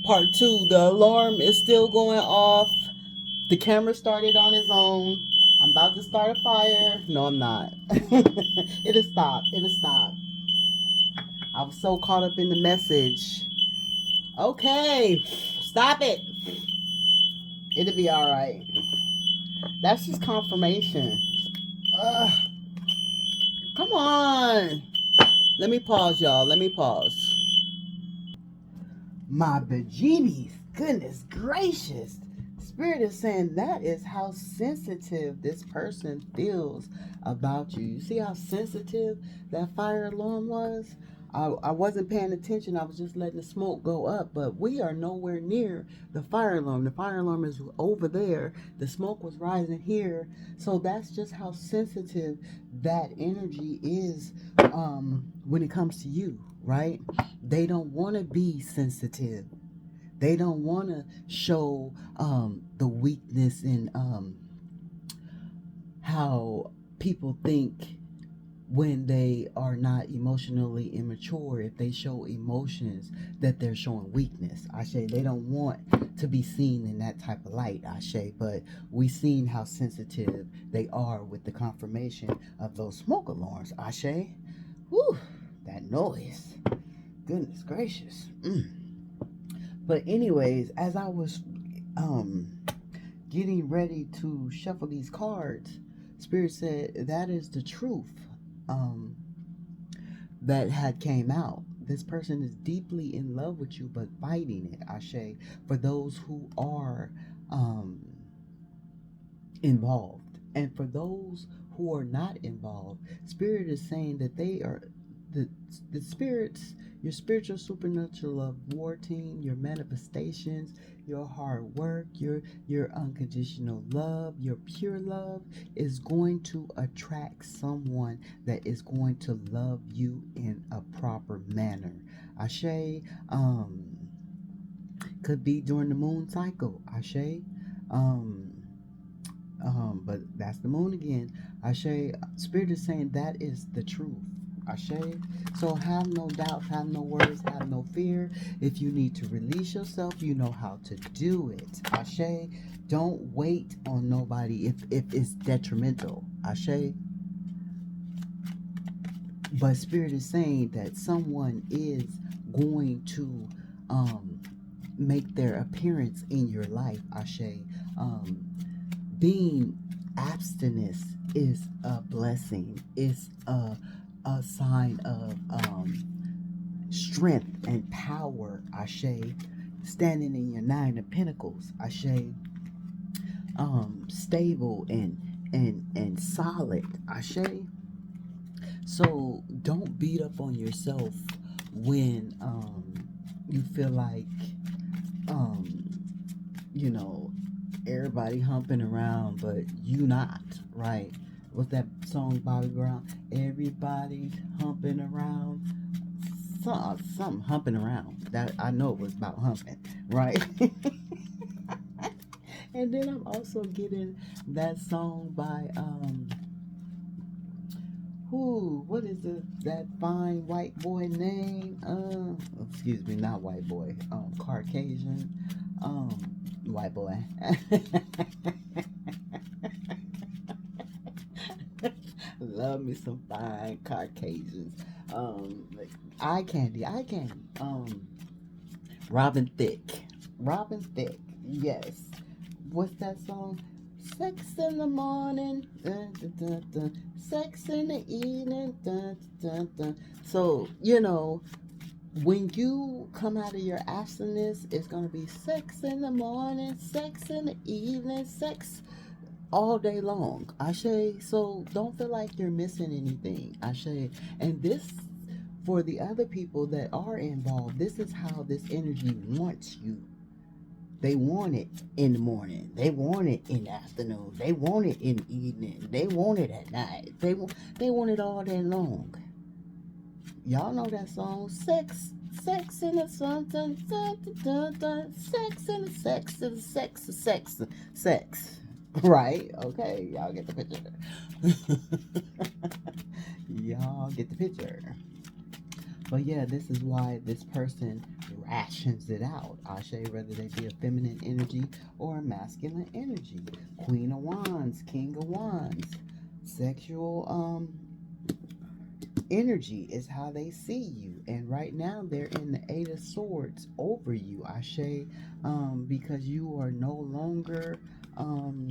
Part two, the alarm is still going off. The camera started on its own. I'm about to start a fire. No, I'm not. It'll stop. It'll stop. I was so caught up in the message. Okay, stop it. It'll be all right. That's just confirmation. Ugh, come on. Let me pause, y'all. Let me pause. My bejeebies. Goodness gracious. Spirit is saying that is how sensitive this person feels about you. You see how sensitive that fire alarm was? I wasn't paying attention. I was just letting the smoke go up. But we are nowhere near the fire alarm. The fire alarm is over there. The smoke was rising here. So that's just how sensitive that energy is when it comes to you, right? They don't want to be sensitive. They don't want to show the weakness in how people think when they are not emotionally immature. If they show emotions, that they're showing weakness. They don't want to be seen in that type of light. But we seen how sensitive they are with the confirmation of those smoke alarms. Whew, that noise. Goodness gracious. But anyways, as I was getting ready to shuffle these cards, Spirit said that is the truth that had came out. This person is deeply in love with you, but fighting it, Ashe. For those who are involved, and for those who are not involved, Spirit is saying that they are the spirits, your spiritual supernatural love war team, your manifestations, your hard work, your unconditional love, your pure love is going to attract someone that is going to love you in a proper manner. Ashe, could be during the moon cycle. Ashe, um, but that's the moon again. Ashe, Spirit is saying that is the truth. Ashe. So have no doubts, have no worries, have no fear. If you need to release yourself, you know how to do it. Ashe. Don't wait on nobody if it's detrimental. Ashe. But Spirit is saying that someone is going to make their appearance in your life. Ashe. Being abstinence is a blessing. It's a sign of strength and power. Ashe. Standing in your nine of pentacles. Ashe. Stable and solid. Ashe. So don't beat up on yourself when you feel like you know, everybody humping around, but you not, right? What's that song, Bobby Brown? Everybody's humping around. Something humping around. That I know it was about humping, right? And then I'm also getting that song by what is that fine white boy name? Excuse me, not white boy. Caucasian. White boy. Love me some fine Caucasians. Like eye candy. Robin Thicke. Robin Thicke. Yes. What's that song? Sex in the morning, dun, dun, dun, dun. Sex in the evening, dun, dun, dun. So, when you come out of your abstinence, it's going to be sex in the morning, sex in the evening, sex all day long. Ashe. So don't feel like you're missing anything. Ashe. And this, for the other people that are involved, this is how this energy wants you. They want it in the morning. They want it in the afternoon. They want it in the evening. They want it at night. They want it all day long. Y'all know that song, sex in the something, dun, dun, dun, dun, sex in the sex in the sex, sex. Right? Okay, y'all get the picture. Y'all get the picture. But yeah, this is why this person rations it out. Ashe, whether they be a feminine energy or a masculine energy. Queen of Wands, King of Wands. Sexual energy is how they see you, and right now they're in the Eight of Swords over you, Ashe, because you are no longer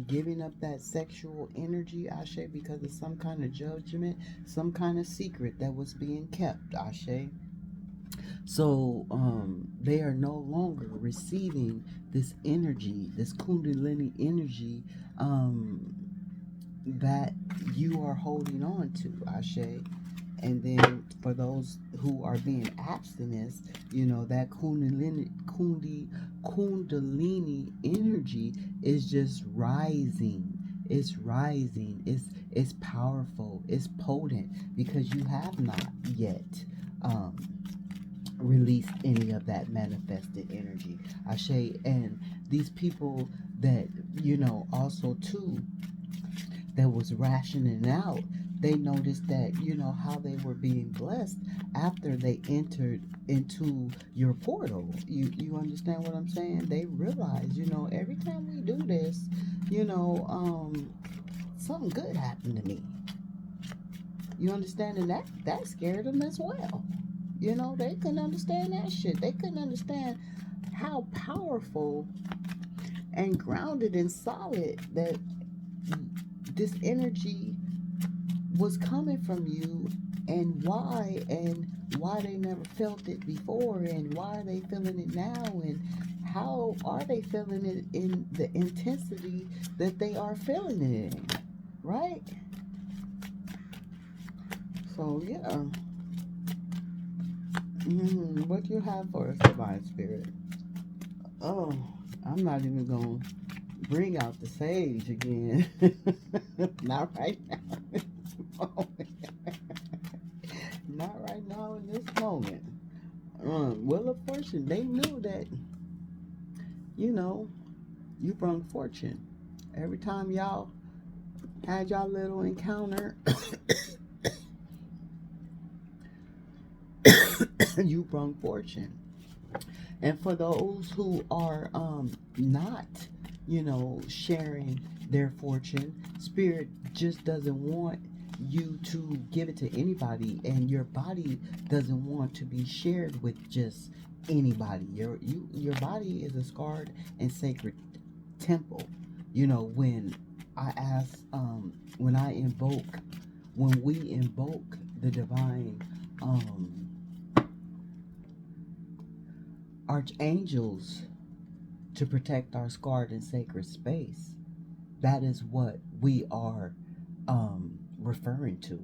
giving up that sexual energy, Ashe, because of some kind of judgment, some kind of secret that was being kept, Ashe. So they are no longer receiving this energy, this Kundalini energy, that you are holding on to, Ashe. And then for those who are being abstinence, that kundalini energy is just rising. It's rising. It's powerful. It's potent because you have not yet um, released any of that manifested energy. Ashe. And these people that, also too, that was rationing out, they noticed that, how they were being blessed after they entered into your portal. You understand what I'm saying? They realized, every time we do this, something good happened to me. You understand? And that scared them as well. They couldn't understand that shit. They couldn't understand how powerful and grounded and solid that this energy was coming from you, and why they never felt it before, and why are they feeling it now, and how are they feeling it in the intensity that they are feeling it in, right? So yeah. What do you have for us, Divine Spirit? Oh, I'm not even gonna bring out the sage again. Not right now. Not right now in this moment. Wheel of Fortune, they knew that, you brought fortune. Every time y'all had y'all little encounter, you brought fortune. And for those who are not, sharing their fortune, Spirit just doesn't want you to give it to anybody, and your body doesn't want to be shared with just anybody. Your body is a scarred and sacred temple. When I ask, when we invoke the divine archangels to protect our scarred and sacred space, that is what we are referring to.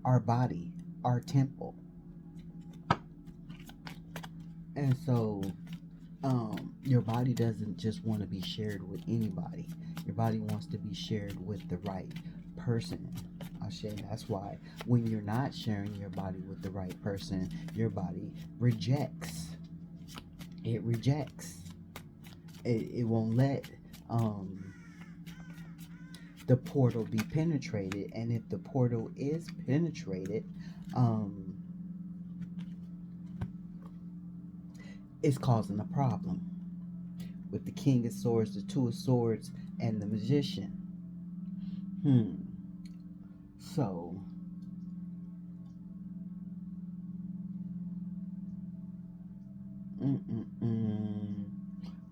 Our body, our temple. And so your body doesn't just want to be shared with anybody. Your body wants to be shared with the right person. That's why when you're not sharing your body with the right person, your body rejects. It rejects. It won't let the portal be penetrated. And if the portal is penetrated, it's causing a problem with the King of Swords, the Two of Swords, and the Magician. So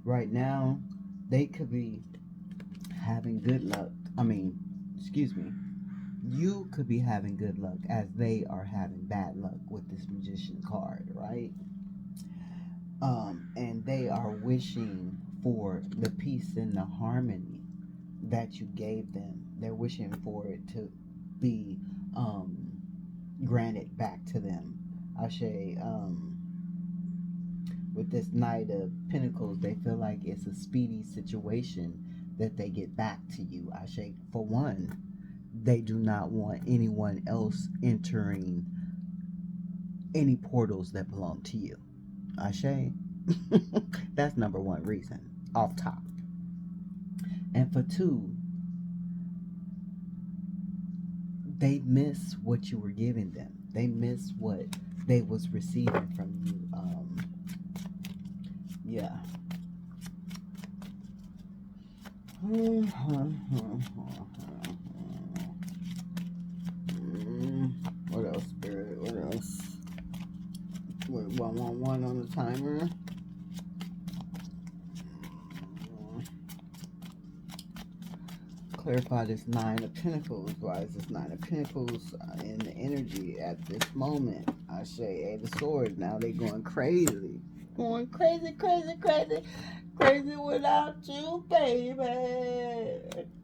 right now they could be having good luck. You could be having good luck as they are having bad luck with this Magician card, right? And they are wishing for the peace and the harmony that you gave them. They're wishing for it to be granted back to them. With this Knight of Pentacles, they feel like it's a speedy situation that they get back to you. For one, they do not want anyone else entering any portals that belong to you. That's number one reason, off top. And for two, they miss what you were giving them. They miss what they was receiving from you. Yeah. What else, Spirit? What else? Wait, 111 on the timer. Clarify this Nine of Pentacles. Why is this Nine of Pentacles in the energy at this moment? I say Eight of Swords. Now they going crazy. Going crazy, crazy, crazy. Crazy without you, baby.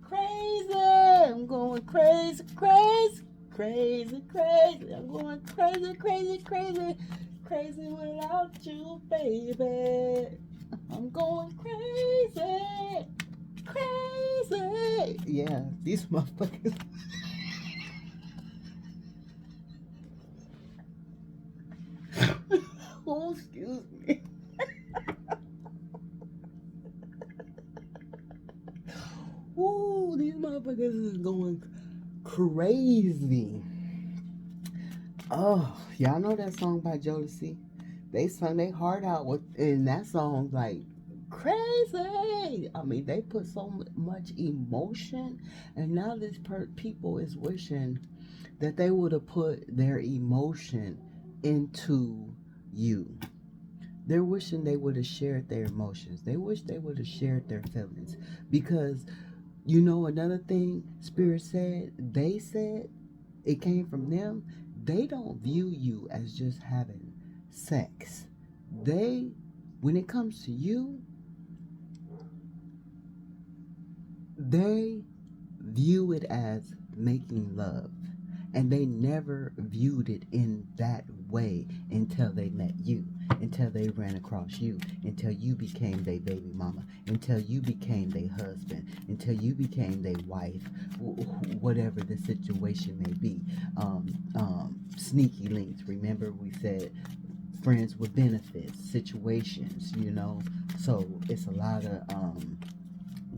Crazy. I'm going crazy, crazy. Crazy, crazy. I'm going crazy, crazy, crazy. Crazy without you, baby. I'm going crazy. Crazy. Yeah, these motherfuckers. Oh, excuse me. Ooh, these motherfuckers is going crazy. Oh, y'all know that song by Jodeci? They sung their heart out in that song like crazy. I mean, they put so much emotion, and now this people is wishing that they would have put their emotion into you. They're wishing they would have shared their emotions. They wish they would have shared their feelings. Because, you know, another thing Spirit said, they said, it came from them. They don't view you as just having sex. They, when it comes to you, they view it as making love. And they never viewed it in that way until they met you, until they ran across you, until you became their baby mama, until you became their husband, until you became their wife, whatever the situation may be. Sneaky links. Remember we said friends with benefits, situations, you know. So it's a lot of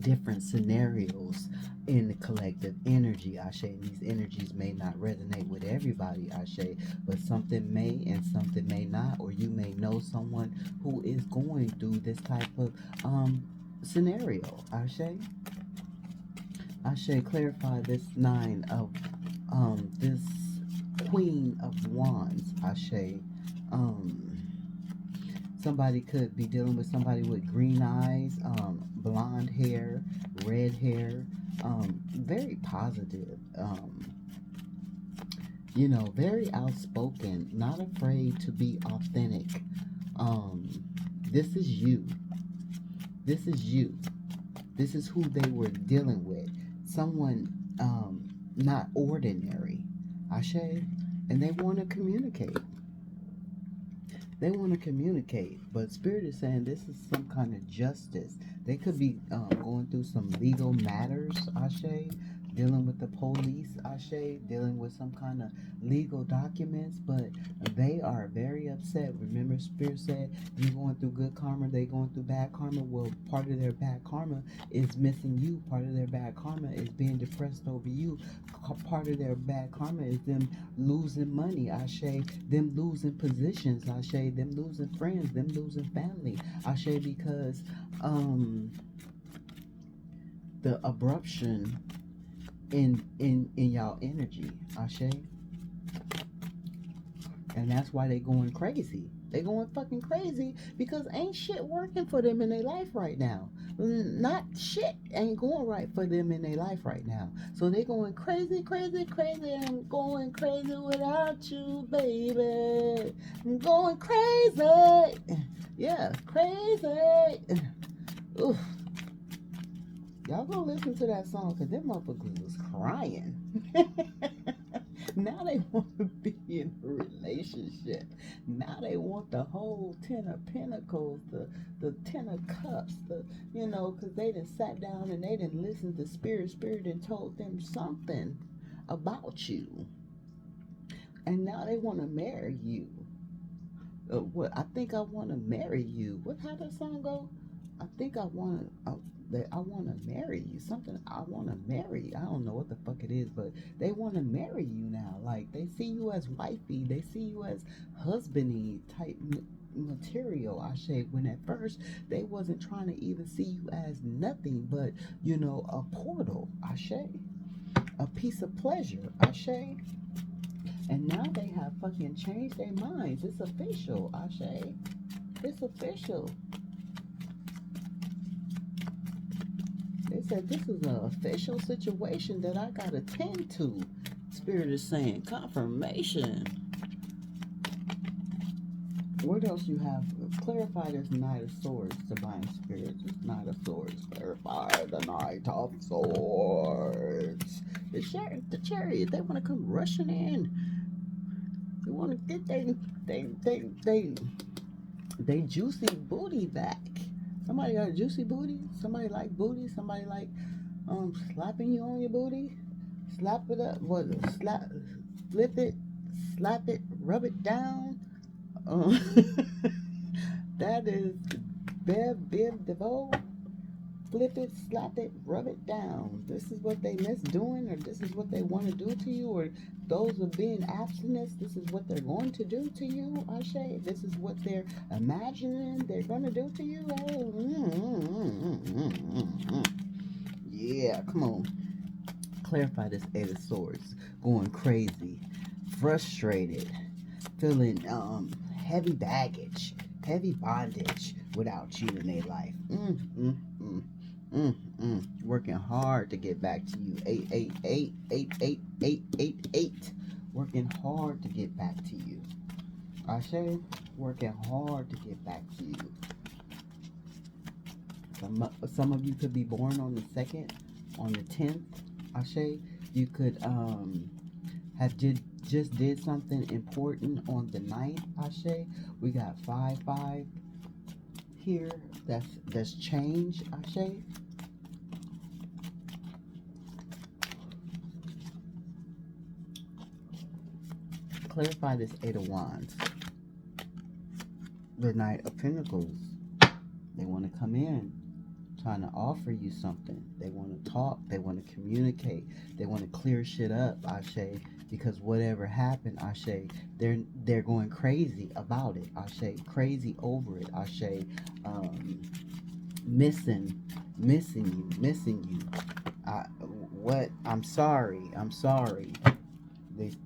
different scenarios in the collective energy, Ashe. These energies may not resonate with everybody, Ashe, but something may and something may not, or you may know someone who is going through this type of scenario, Ashe. Ashe, clarify this Nine of this Queen of Wands, Ashe. Somebody could be dealing with somebody with green eyes, blonde hair, red hair, very positive, you know, very outspoken, not afraid to be authentic. This is you. This is you. This is who they were dealing with. Someone not ordinary, Ashe, and they want to communicate. They want to communicate, but Spirit is saying this is some kind of justice. They could be going through some legal matters, Ashe, dealing with the police, Ashe, dealing with some kind of legal documents, but they are very upset. Remember, Spirit said you going through good karma, they going through bad karma. Well, part of their bad karma is missing you. Part of their bad karma is being depressed over you. Part of their bad karma is them losing money, Ashe, them losing positions, Ashe, them losing friends, them losing family, Ashe, because the abruption in y'all energy, Ashe. And that's why they going crazy. They going fucking crazy because ain't shit working for them in their life right now. Not shit ain't going right for them in their life right now. So they going crazy, crazy, crazy. I'm going crazy without you, baby. I'm going crazy. Yeah, crazy. Oof. Y'all go listen to that song because them motherfuckers was crying. Now they want to be in a relationship. Now they want the whole Ten of Pentacles, the Ten of Cups, you know, because they done sat down and they done listened to Spirit and told them something about you. And now they want to marry you. What I think I want to marry you. How that song go? I think I want to. I want to marry you. Something I want to marry. I don't know what the fuck it is, but they want to marry you now. Like they see you as wifey. They see you as husbandy type material. I say when at first they wasn't trying to even see you as nothing but a portal. I say a piece of pleasure. I say. And now they have fucking changed their minds. It's official. I say it's official. They said this is an official situation that I gotta tend to. Spirit is saying confirmation. What else you have? Clarify this Knight of Swords, Divine Spirit. This Knight of Swords. Clarify the Knight of Swords. The chariot. They want to come rushing in. They want to get they juicy booty back. Somebody got a juicy booty. Somebody like booty. Somebody like slapping you on your booty. Slap it up. What? Flip it. Slap it. Rub it down. That is Bev DeVoe. Flip it, slap it, rub it down. This is what they miss doing, or this is what they want to do to you, or those of being abstinence, this is what they're going to do to you, Ashe. This is what they're imagining they're going to do to you. Yeah, come on. Clarify this Eight of Swords. Going crazy, frustrated, feeling heavy baggage, heavy bondage without you in their life. Working hard to get back to you. 888888888. Working hard to get back to you. Ashe, working hard to get back to you. Some of you could be born on the 2nd, on the 10th. Ashe, you could have just did something important on the 9th. Ashe, we got 5-5 here. That's change. Ashe. Clarify this Eight of Wands. The Knight of Pentacles. They want to come in, trying to offer you something. They want to talk. They want to communicate. They want to clear shit up, Ashe. Because whatever happened, Ashe, they're going crazy about it. Ashe, crazy over it. Ashe, missing you. I'm sorry.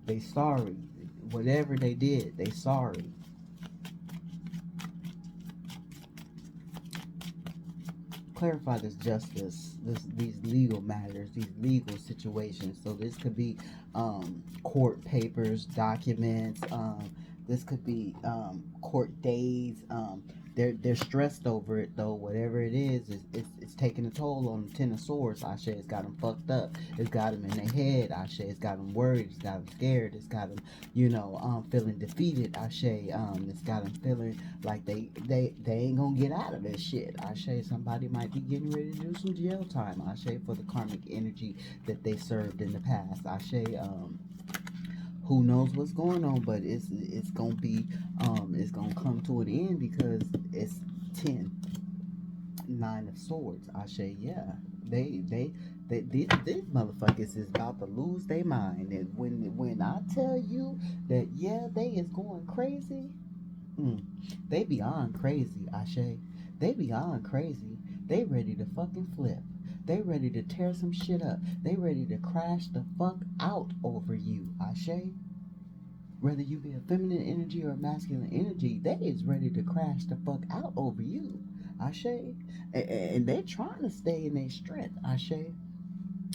They sorry. Whatever they did, they sorry. Clarify this justice, these legal matters, these legal situations. So this could be court papers, documents. This could be court days. They're stressed over it though. Whatever it is, it's taking a toll on the Ten of Swords. Ashe, it's got them fucked up. It's got them in their head. Ashe, it's got them worried. It's got them scared. It's got them, feeling defeated. Ashe, it's got them feeling like they ain't gonna get out of this shit. Ashe, somebody might be getting ready to do some jail time. Ashe, for the karmic energy that they served in the past. Ashe, who knows what's going on, but it's gonna be it's gonna come to an end because it's 9 of Swords. Ashe, yeah, these motherfuckers is about to lose their mind, and when I tell you that they is going crazy, they beyond crazy. Ashe, they beyond crazy. They ready to fucking flip. They ready to tear some shit up. They ready to crash the fuck out over you. Ashe. Whether you be a feminine energy or a masculine energy, they is ready to crash the fuck out over you. Ashe. And they trying to stay in their strength. Ashe.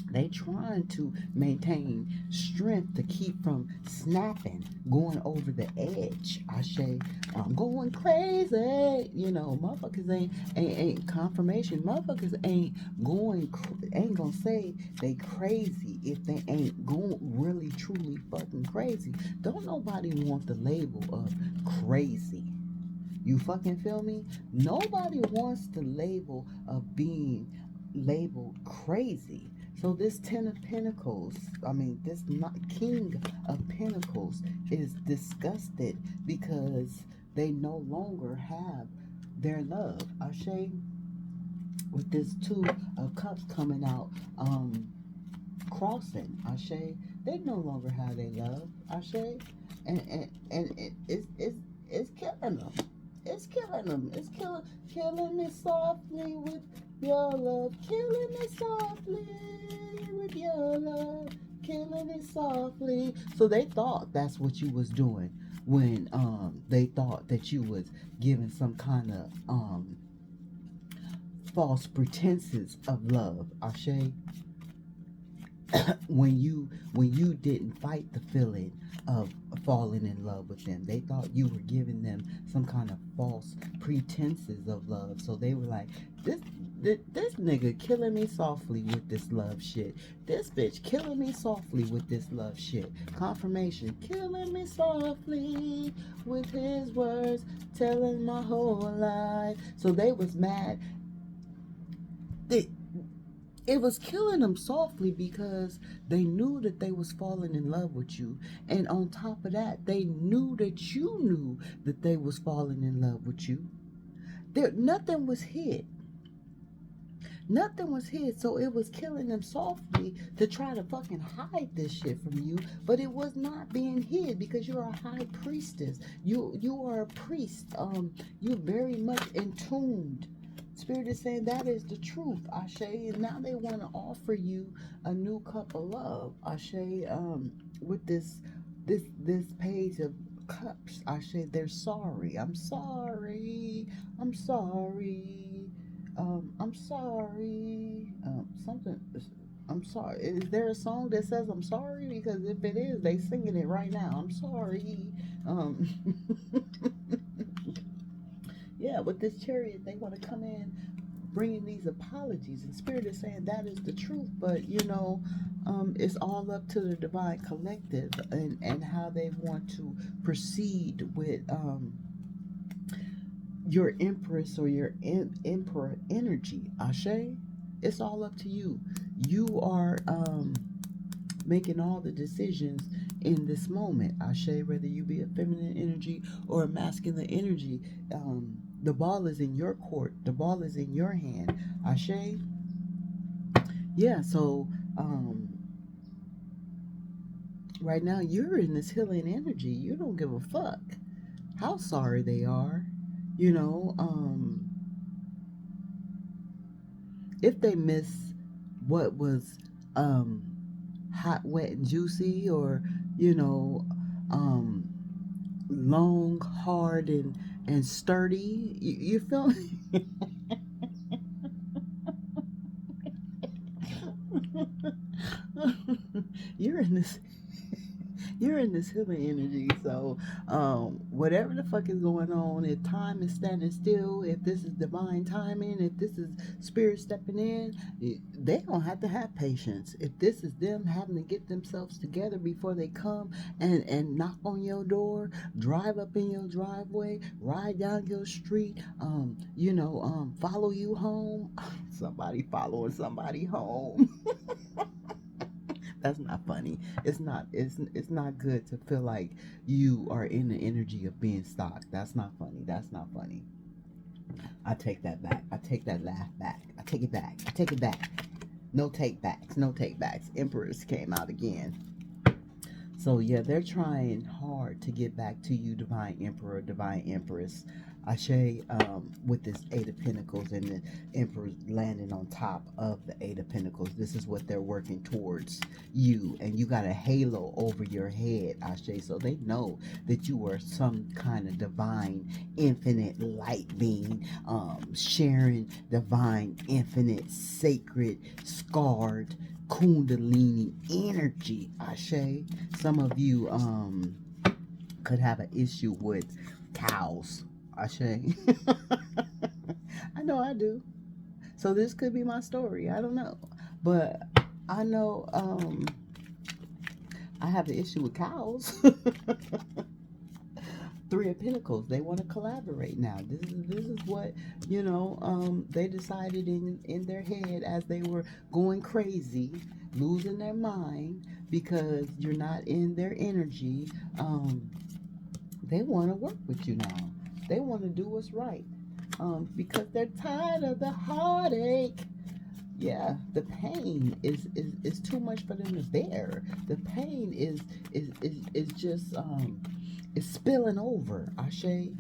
They trying to maintain strength to keep from snapping, going over the edge. Ashe, I'm going crazy. Motherfuckers ain't confirmation. Motherfuckers ain't gonna say they crazy if they ain't going really truly fucking crazy. Don't nobody want the label of crazy. You fucking feel me? Nobody wants the label of being labeled crazy. So this Ten of Pentacles, this King of Pentacles is disgusted because they no longer have their love. Ashe, with this two of cups coming out, crossing, Ashe. They no longer have their love, Ashe, it's killing them. It's killing them. It's killing me softly with your love. Killing me softly with your love. Killing me softly. So they thought that's what you was doing when they thought that you was giving some kind of false pretenses of love, Ashe. when you didn't fight the feeling of falling in love with them, they thought you were giving them some kind of false pretenses of love. So they were like, this nigga killing me softly with this love shit. This bitch killing me softly with this love shit. Confirmation, killing me softly with his words, telling my whole life. So they was mad. It was killing them softly because they knew that they was falling in love with you. And on top of that, they knew that you knew that they was falling in love with you. Nothing was hid. Nothing was hid, so it was killing them softly to try to fucking hide this shit from you, but it was not being hid because you're a high priestess. You are a priest. You're very much in tuned. Spirit is saying that is the truth, Ashe, and now they want to offer you a new cup of love, Ashe, with this page of cups, Ashe. They're sorry. I'm sorry. I'm sorry. I'm sorry. Something. I'm sorry. Is there a song that says I'm sorry? Because if it is, they singing it right now. I'm sorry. Yeah, with this chariot, they want to come in bringing these apologies. And Spirit is saying that is the truth. But, it's all up to the divine collective and how they want to proceed with your empress or your emperor energy, Ashe. It's all up to you. You are making all the decisions in this moment, Ashe, whether you be a feminine energy or a masculine energy. The ball is in your court. The ball is in your hand, Ashe. Yeah, so right now you're in this healing energy. You don't give a fuck how sorry they are. If they miss what was hot, wet, and juicy, or long, hard, and sturdy, you feel me? you're in this you're in this healing energy. So whatever the fuck is going on, if time is standing still, if this is divine timing, if this is spirit stepping in, they gonna have to have patience. If this is them having to get themselves together before they come and knock on your door, drive up in your driveway, ride down your street, follow you home. Somebody following somebody home. That's not funny. It's not good to feel like you are in the energy of being stalked. That's not funny. That's not funny. I take that back. I take that laugh back. I take it back. I take it back. No take backs. No take backs. Empress came out again. So yeah, they're trying hard to get back to you, Divine Emperor, Divine Empress. Ashe, with this Eight of Pentacles and the Emperor landing on top of the Eight of Pentacles. This is what they're working towards you. And you got a halo over your head, Ashe. So they know that you are some kind of divine, infinite light being, sharing divine, infinite, sacred, scarred, Kundalini energy, Ashe. Some of you could have an issue with cows, Ashe. I know I do. So this could be my story. I don't know. But I know I have an issue with cows. Three of Pentacles. They want to collaborate now. This is what they decided in their head as they were going crazy, losing their mind because you're not in their energy. They want to work with you now. They want to do what's right. because they're tired of the heartache. Yeah, the pain is too much for them to bear. The pain is just is spilling over. Ashe,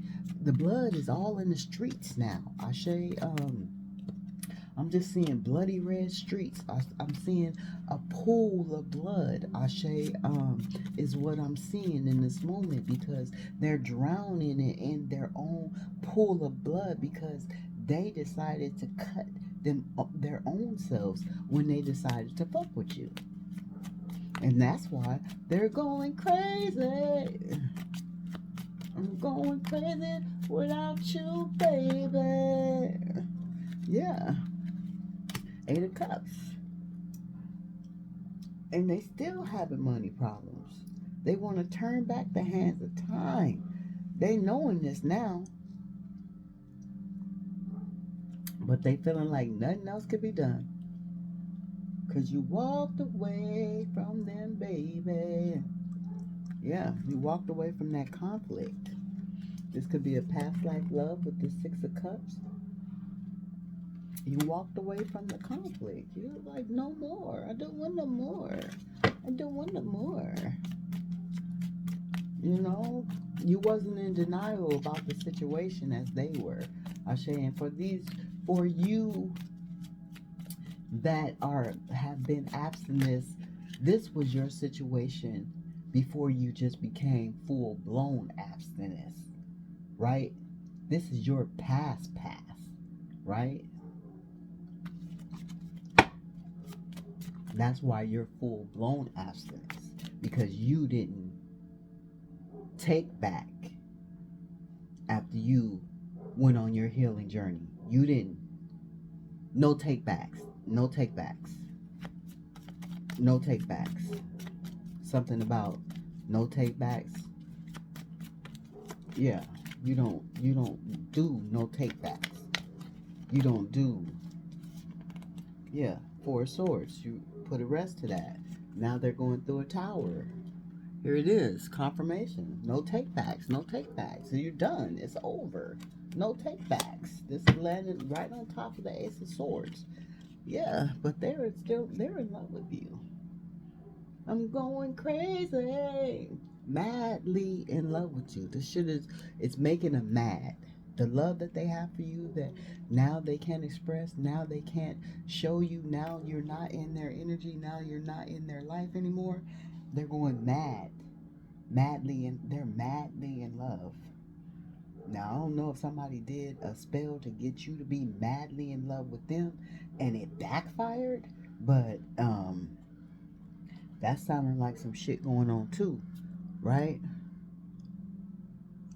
the blood is all in the streets now. Ashe, I'm just seeing bloody red streets. I'm seeing a pool of blood. Ashe, is what I'm seeing in this moment, because they're drowning in their own pool of blood, because they decided to cut their own selves when they decided to fuck with you. And that's why they're going crazy. I'm going crazy without you, baby. Yeah. 8 of Cups. And they still having money problems. They want to turn back the hands of time. They knowing this now. But they feeling like nothing else could be done. Because you walked away from them, baby. Yeah, you walked away from that conflict. This could be a past life love with the 6 of Cups. You walked away from the conflict. You're like, no more. I don't want no more. I don't want no more. You know, you wasn't in denial about the situation as they were. Ashe, and for you that have been abstinent, this was your situation before you just became full-blown abstinence, right? This is your past, right? That's why you're full-blown abstinence, because you didn't take back after you went on your healing journey. You didn't. No take backs. No take backs. No take backs. Something about no take backs. Yeah, you don't do no take backs. You don't do. Yeah, 4 of Swords. You put a rest to that. Now they're going through a tower. Here it is, confirmation. No take backs, no take backs. So you're done. It's over. No take backs. This landed right on top of the Ace of Swords. Yeah, but they're in love with you. I'm going crazy. Madly in love with you. This shit it's making them mad. The love that they have for you, that now they can't express, now they can't show you, now you're not in their energy, now you're not in their life anymore. They're going mad. They're madly in love. Now, I don't know if somebody did a spell to get you to be madly in love with them and it backfired, but that's sounding like some shit going on too, right?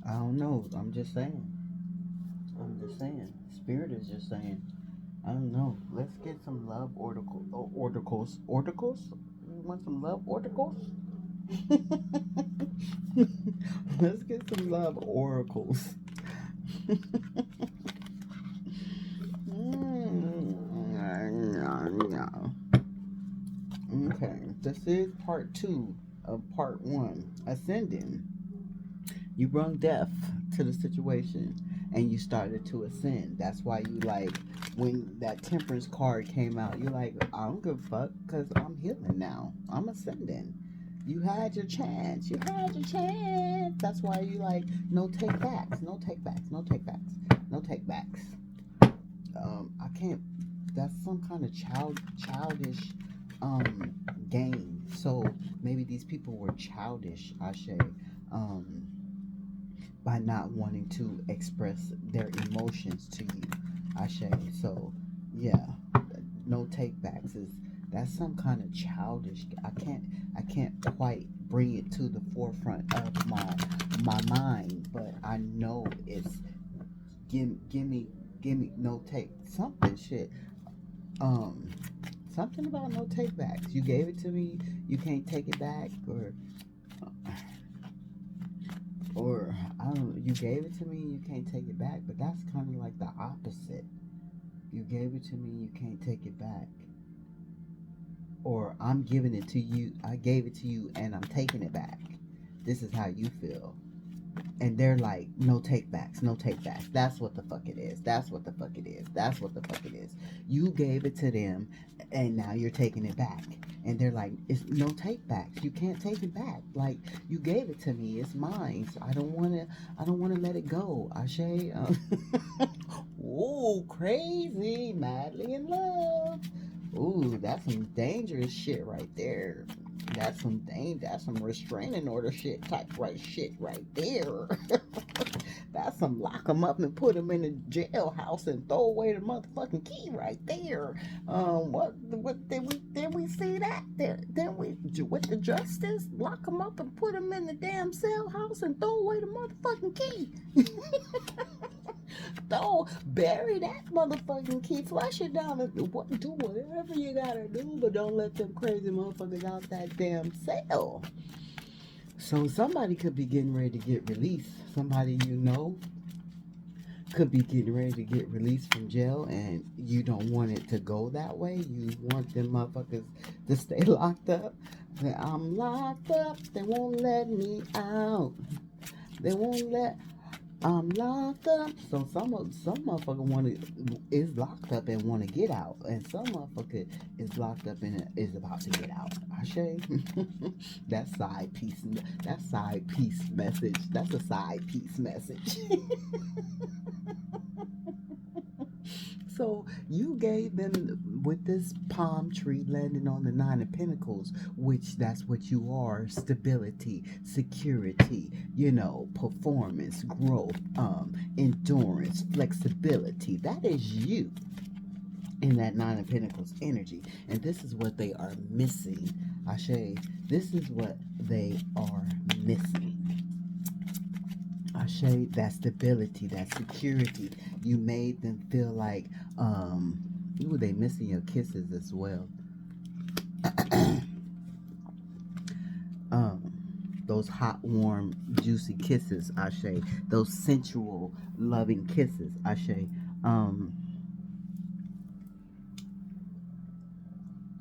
I don't know. I'm just saying. Spirit is just saying. I don't know. Let's get some love oracles. Oracles? You want some love oracles? Let's get some love oracles. Okay, this is part 2 of part 1. Ascending. You brought death to the situation and you started to ascend. That's why you like, when that Temperance card came out, you're like, I don't give a fuck, because I'm healing now. I'm ascending. You had your chance. That's why you like, no take backs. No take backs. I can't. That's some kind of childish game. So maybe these people were childish, Ashe, by not wanting to express their emotions to you, Ashe. So yeah, no take backs that's some kind of childish. I can't quite bring it to the forefront of my mind, but I know it's give me no take something shit. Something about no take backs. You gave it to me, you can't take it back, or I don't know, you gave it to me, you can't take it back, but that's kind of like the opposite. You gave it to me, you can't take it back. Or I'm giving it to you, I gave it to you and I'm taking it back. This is how you feel. And they're like, no take backs, no take backs. That's what the fuck it is. That's what the fuck it is. That's what the fuck it is. You gave it to them, and now you're taking it back. And they're like, it's no take backs. You can't take it back. Like, you gave it to me. It's mine. So I don't want to. I don't want to let it go. Ashe. Ooh, crazy, madly in love. Ooh, that's some dangerous shit right there. That's some restraining order shit type right shit right there. That's some lock them up and put them in a jailhouse and throw away the motherfucking key right there. What did we see that? Then we with the justice lock them up and put them in the damn cell house and throw away the motherfucking key. Bury that motherfucking key, flush it down, and do whatever you gotta do, but don't let them crazy motherfuckers out that damn cell. So somebody could be getting ready to get released. Somebody you know could be getting ready to get released from jail, and you don't want it to go that way. You want them motherfuckers to stay locked up. I'm locked up. They won't let me out. They won't let. I'm locked up. So some motherfucker is locked up and want to get out, and some motherfucker is locked up and is about to get out. Ashe. That side piece. That side piece message. That's a side piece message. So you gave them with this palm tree landing on the 9 of Pentacles, which that's what you are: stability, security, performance, growth, endurance, flexibility. That is you in that 9 of Pentacles energy. And this is what they are missing. Ashe, this is what they are missing. Ashe, that stability, that security. You made them feel like, ooh, they missing your kisses as well. Those hot, warm, juicy kisses, Ashe. Those sensual, loving kisses, Ashe.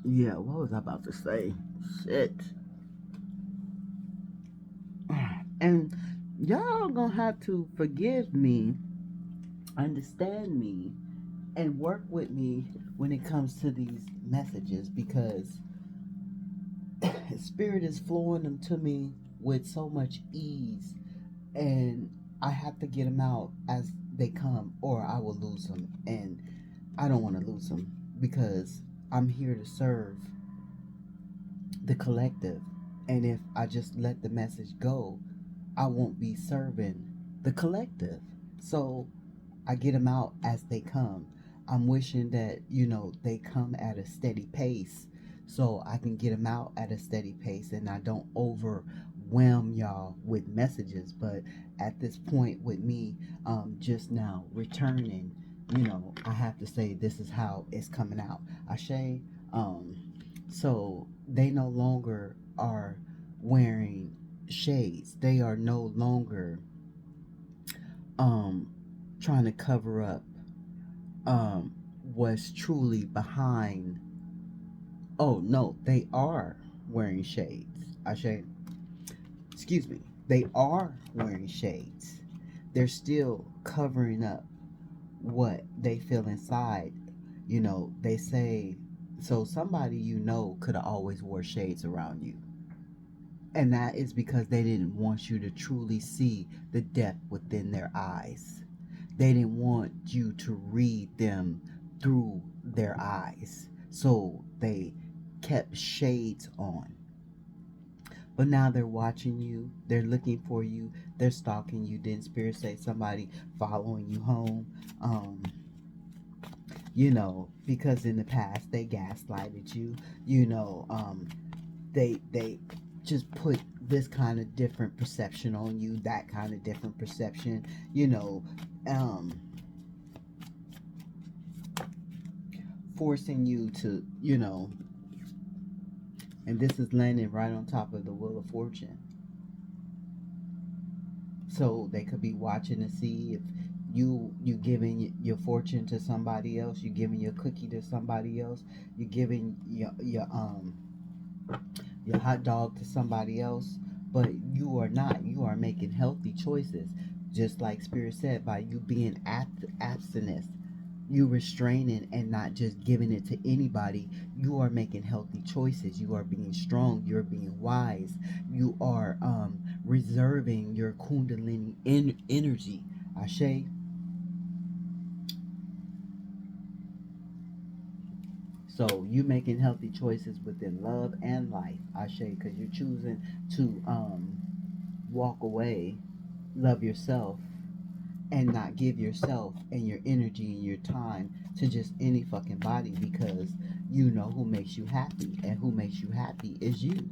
Yeah, what was I about to say? Shit. And y'all gonna have to forgive me, understand me, and work with me when it comes to these messages, because Spirit is flowing them to me with so much ease, and I have to get them out as they come, or I will lose them. And I don't want to lose them, because I'm here to serve the collective. And if I just let the message go, I won't be serving the collective. So I get them out as they come. I'm wishing that, they come at a steady pace, so I can get them out at a steady pace and I don't overwhelm y'all with messages. But at this point with me, just now returning, I have to say this is how it's coming out. Ashe, so they no longer are wearing shades. They are no longer trying to cover up what's truly behind. Oh no, they are wearing shades. Ashe, excuse me. They are wearing shades. They're still covering up what they feel inside. They say, so somebody could have always wore shades around you. And that is because they didn't want you to truly see the depth within their eyes. They didn't want you to read them through their eyes. So they kept shades on. But now they're watching you. They're looking for you. They're stalking you. Didn't Spirit say somebody following you home? Because in the past they gaslighted you. They just put this kind of different perception on you, that kind of different perception, forcing you to, and this is landing right on top of the Wheel of Fortune. So they could be watching to see if you giving your fortune to somebody else, you giving your cookie to somebody else, you giving your hot dog to somebody else, but you are not. You are making healthy choices. Just like Spirit said, by you being abstinence, you restraining and not just giving it to anybody. You are making healthy choices. You are being strong. You're being wise. You are reserving your kundalini energy. Ashe. So you making healthy choices within love and life. Ashe, because you're choosing to walk away, love yourself, and not give yourself and your energy and your time to just any fucking body, because you know who makes you happy, and who makes you happy is you.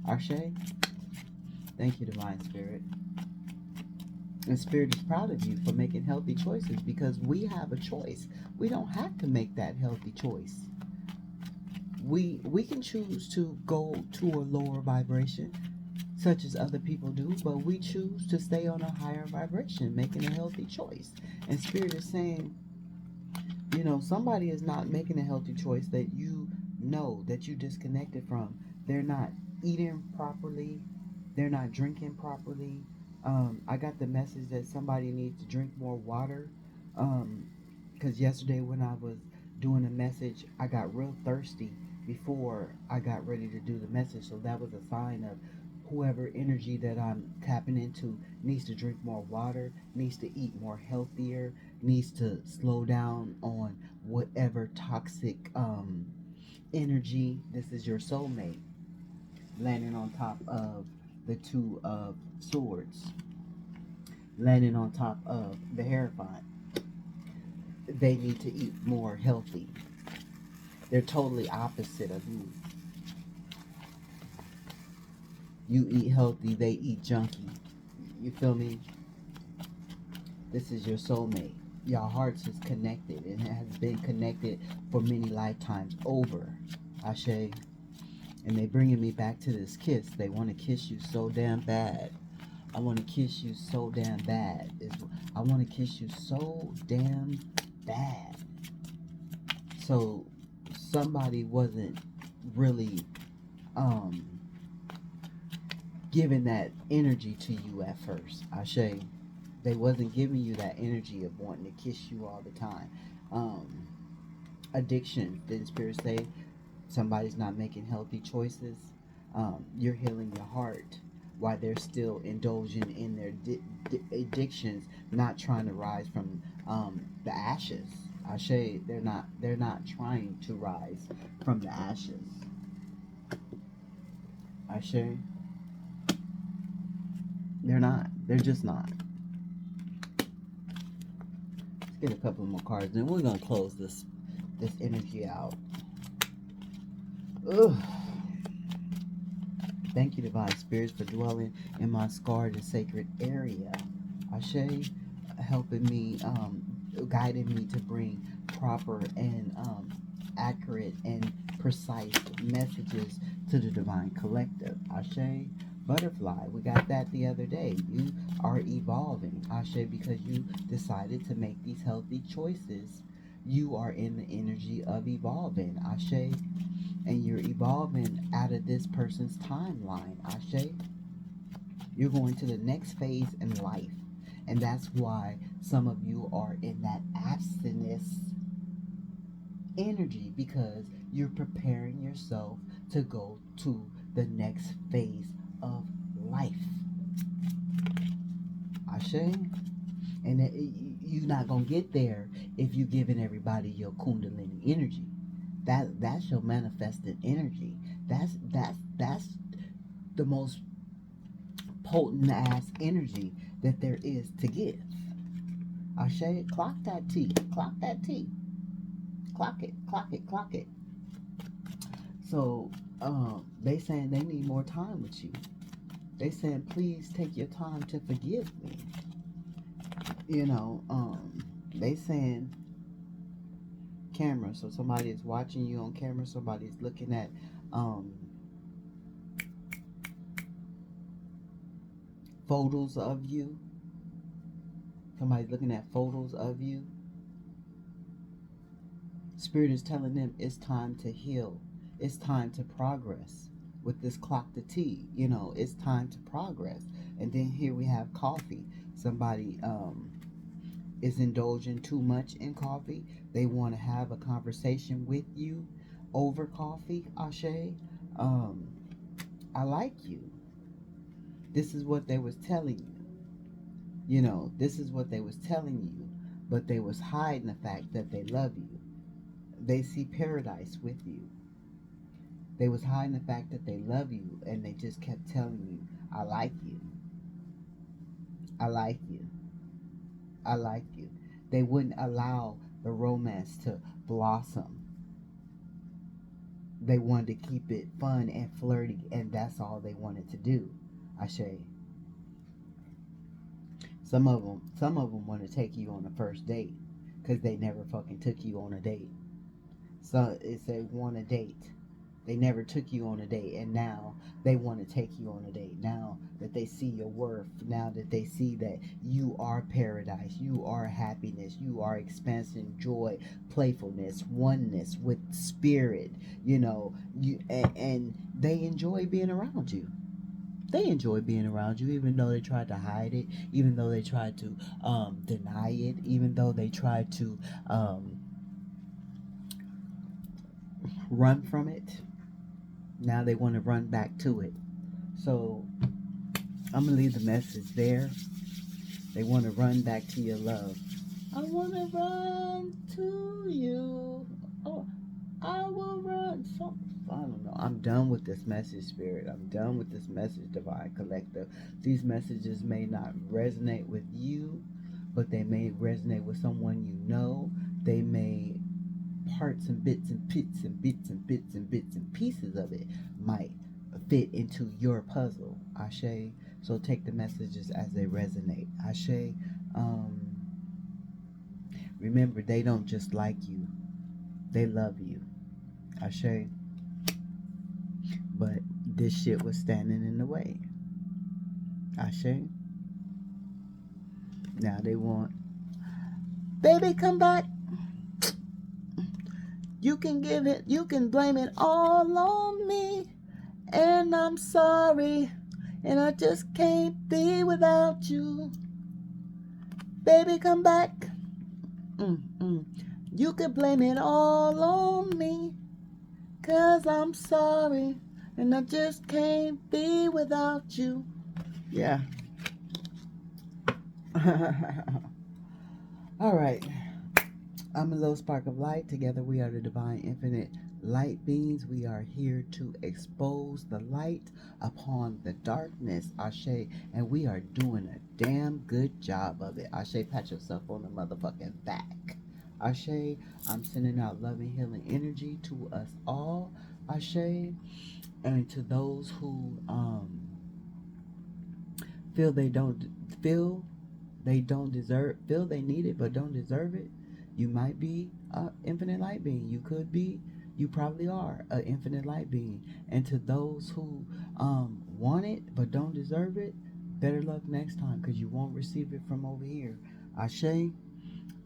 Ashe. Thank you, Divine Spirit. And Spirit is proud of you for making healthy choices, because we have a choice. We don't have to make that healthy choice. We can choose to go to a lower vibration, such as other people do, but we choose to stay on a higher vibration, making a healthy choice. And Spirit is saying, you know, somebody is not making a healthy choice that you know that you disconnected from. They're not eating properly. They're not drinking properly. I got the message that somebody needs to drink more water. Because yesterday when I was doing a message, I got real thirsty before I got ready to do the message. So that was a sign of whoever energy that I'm tapping into needs to drink more water, needs to eat more healthier, needs to slow down on whatever toxic energy. This is your soulmate landing on top of the two of swords, landing on top of the Hierophant. They need to eat more healthy. They're totally opposite of you. You eat healthy, they eat junky. You feel me? This is your soulmate. Your hearts is connected and has been connected for many lifetimes over. Ashe. And they bringing me back to this kiss. They want to kiss you so damn bad. I want to kiss you so damn bad. I want to kiss you so damn bad. So somebody wasn't really giving that energy to you at first. Ashe. They wasn't giving you that energy of wanting to kiss you all the time. Addiction, didn't Spirit say? Somebody's not making healthy choices. You're healing your heart while they're still indulging in their addictions, not trying to rise from the ashes. Ashe, they're not trying to rise from the ashes. Ashe, they're not. They're just not. Let's get a couple more cards, and we're gonna close this energy out. Ugh. Thank you, Divine Spirits, for dwelling in my scarred and sacred area. Ashe, helping me, guiding me to bring proper and accurate and precise messages to the Divine Collective. Ashe, Butterfly, we got that the other day. You are evolving. Ashe, because you decided to make these healthy choices. You are in the energy of evolving. Ashe. And you're evolving out of this person's timeline. Ashe. You're going to the next phase in life. And that's why some of you are in that abstinence energy, because you're preparing yourself to go to the next phase of life. Ashe. And you're not going to get there if you're giving everybody your kundalini energy. That's your manifested energy. That's the most potent ass energy that there is to give. Ashe, clock that T. Clock that T. Clock it. Clock it. Clock it. So they saying they need more time with you. They saying please take your time to forgive me. You know, they saying camera, so somebody is watching you on camera, somebody's looking at photos of you, somebody's looking at photos of you. Spirit is telling them it's time to heal, it's time to progress. with this clock to tea. You know, it's time to progress. And then here we have coffee. Somebody is indulging too much in coffee. They want to have a conversation with you over coffee. Ashe, um, I like you. This is what they was telling you. You know, this is what they was telling you, but they was hiding the fact that they love you. They see paradise with you. They was hiding the fact that they love you, and they just kept telling you, I like you. I like you. I like you. They wouldn't allow the romance to blossom. They wanted to keep it fun and flirty, and that's all they wanted to do. Ashe. Some of them want to take you on a first date because they never fucking took you on a date. So it's they want a date. They never took you on a date, and now they want to take you on a date. Now that they see your worth, now that they see that you are paradise, you are happiness, you are expansion, joy, playfulness, oneness with spirit. You know, and they enjoy being around you. They enjoy being around you, even though they tried to hide it, even though they tried to deny it, even though they tried to run from it. Now they want to run back to it. So I'm going to leave the message there. They want to run back to your love. I want to run to you. Oh, I will run. So, I don't know. I'm done with this message, Spirit. I'm done with this message, Divine Collective. These messages may not resonate with you, but they may resonate with someone you know. They may parts and bits and bits and bits and bits and bits and pieces of it might fit into your puzzle. Ashe. So take the messages as they resonate. Ashe. Remember, they don't just like you. They love you. Ashe. But this shit was standing in the way. Ashe. Now they want, baby, come back. You can give it, you can blame it all on me. And I'm sorry. And I just can't be without you. Baby, come back. You can blame it all on me. 'Cause I'm sorry. And I just can't be without you. Yeah. All right. I'm a little spark of light. Together we are the divine infinite light beings. We are here to expose the light upon the darkness. Ashe. And we are doing a damn good job of it. Ashe, pat yourself on the motherfucking back. Ashe, I'm sending out loving, healing energy to us all. Ashe. And to those who feel they don't deserve, feel they need it but don't deserve it. You might be an infinite light being. You could be, you probably are an infinite light being. And to those who want it but don't deserve it, better luck next time, because you won't receive it from over here. Ashe.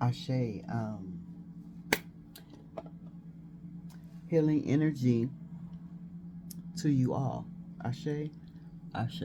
Ashe. Healing energy to you all. Ashe. Ashe.